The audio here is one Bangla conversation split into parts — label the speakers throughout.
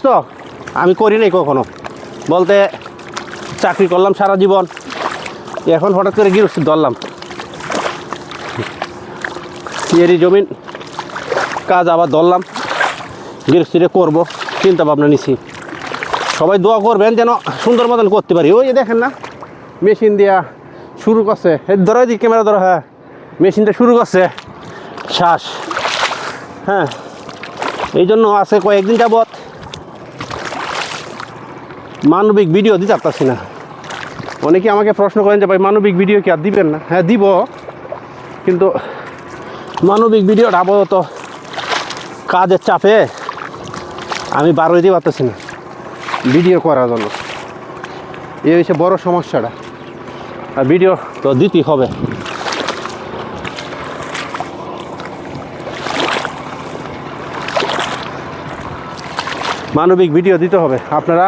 Speaker 1: তো আমি করি নাই কখনো, বলতে চাকরি করলাম সারা জীবন, এখন হঠাৎ করে গৃহস্থী ধরলাম। এরই জমিন কাজ আবার ধরলাম, গৃহস্থীরে করবো চিন্তা ভাবনা নিছি। সবাই দোয়া করবেন যেন সুন্দর মতন করতে পারি। ওই যে দেখেন না মেশিন দিয়া শুরু করছে, ধরো দিক ক্যামেরা ধরো, হ্যাঁ মেশিনটা শুরু করছে শ্বাস। হ্যাঁ এই জন্য আছে কয়েকদিন যাবৎ মানবিক ভিডিও দিতে পারতাছি না। অনেকে আমাকে প্রশ্ন করেন যে ভাই মানবিক ভিডিও কি আর দিবেন না? হ্যাঁ দিব, কিন্তু মানবিক ভিডিওটা আপাতত কাজের চাপে আমি বার হইতে পারতেছি না ভিডিও করার জন্য। এই হচ্ছে বড় সমস্যাটা। আর ভিডিও তো দিতেই হবে। মানবিক ভিডিও দিতে হবে। আপনারা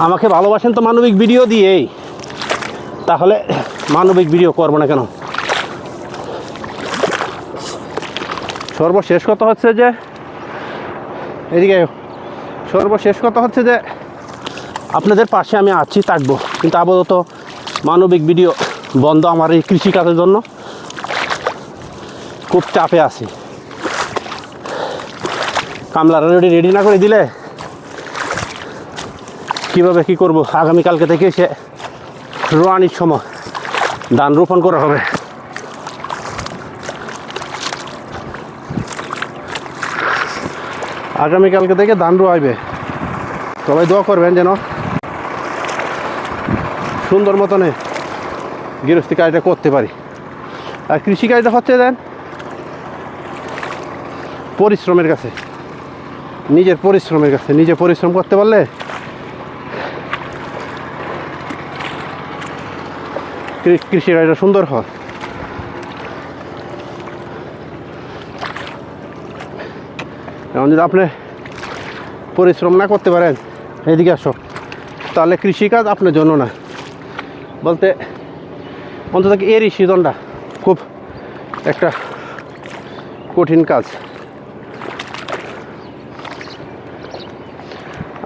Speaker 1: আমাকে ভালোবাসেন তো মানবিক ভিডিও দিয়েই, তাহলে মানবিক ভিডিও করবো না কেন? সর্বশেষ কথা হচ্ছে যে এদিকে সর্বশেষ কথা হচ্ছে যে আপনাদের পাশে আমি আছি, থাকবো, কিন্তু আপাতত মানবিক ভিডিও বন্ধ। আমার এই কৃষিকাজের জন্য খুব চাপে আছি। কামলারা রেডি না করে দিলে কীভাবে কী করবো? আগামীকালকে থেকে এসে রোয়ানির সময় ধান রোপণ করা হবে। আগামীকালকে থেকে ধান রোয়াইবে। সবাই দোয়া করবেন যেন সুন্দর মতনে গৃহস্থী কাজটা করতে পারি। আর কৃষিকাজটা হচ্ছে দেন পরিশ্রমের কাছে, নিজের পরিশ্রমের কাছে। নিজে পরিশ্রম করতে পারলে কৃষিকাজটা সুন্দর হয়। এখন যদি আপনি পরিশ্রম না করতে পারেন, এদিকে আসো, তাহলে কৃষিকাজ আপনার জন্য না। বলতে অন্তত এরই সিজনটা খুব একটা কঠিন কাজ।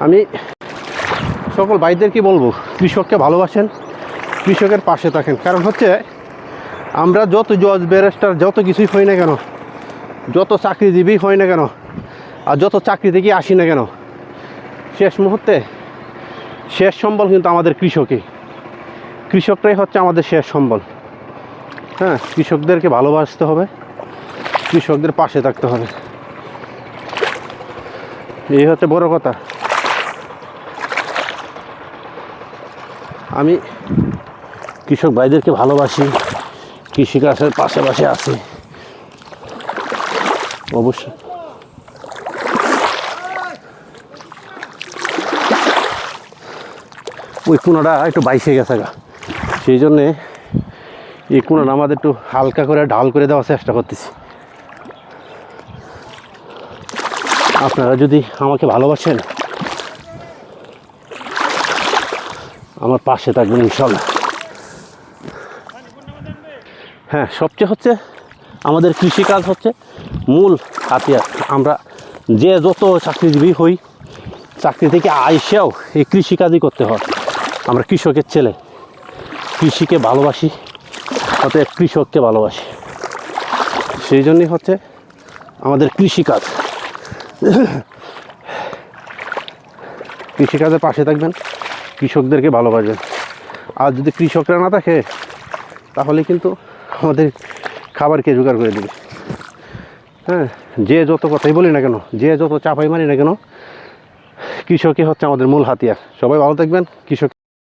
Speaker 1: আমি সকল ভাইদের কি বলবো, কৃষককে ভালোবাসেন, কৃষকের পাশে থাকেন। কারণ হচ্ছে আমরা যত জজ ব্যারিস্টার যত কিছুই হই না কেন, যত চাকরিজীবী হই না কেন, আর যত চাকরি থেকে আসি না কেন, শেষ মুহূর্তে শেষ সম্বল কিন্তু আমাদের কৃষকই। কৃষকরাই হচ্ছে আমাদের শেষ সম্বল। হ্যাঁ, কৃষকদেরকে ভালোবাসতে হবে, কৃষকদের পাশে থাকতে হবে, এই হচ্ছে বড় কথা। আমি কৃষক ভাইদেরকে ভালোবাসি, কৃষিকাজের পাশাপাশি আছি অবশ্যই। ওই কোনাটা একটু বাইসে গেছে গা, সেই জন্যে এই কোনাটা আমাদের একটু হালকা করে ঢাল করে দেওয়ার চেষ্টা করতেছি। আপনারা যদি আমাকে ভালোবাসেন, আমার পাশে থাকবেন ইনশাল্লাহ। হ্যাঁ, সবচেয়ে হচ্ছে আমাদের কৃষিকাজ হচ্ছে মূল হাতিয়ার। আমরা যে যত চাকরিজীবী হই, চাকরি থেকে আইসেও এই কৃষিকাজই করতে হয়। আমরা কৃষকের ছেলে, কৃষিকে ভালোবাসি, অতএব কৃষককে ভালোবাসি। সেই জন্যই হচ্ছে আমাদের কৃষিকাজ। কৃষিকাজের পাশে থাকবেন, কৃষকদেরকে ভালোবাসবেন। আর যদি কৃষকরা না থাকে তাহলে কিন্তু আমাদের খাবারকে জোগাড় করে দেবে। হ্যাঁ, যে যত কথাই বলি না কেন, যে যত চাপাই মারি না কেন, কৃষকই হচ্ছে আমাদের মূল হাতিয়ার। সবাই ভালো থাকবেন। কৃষক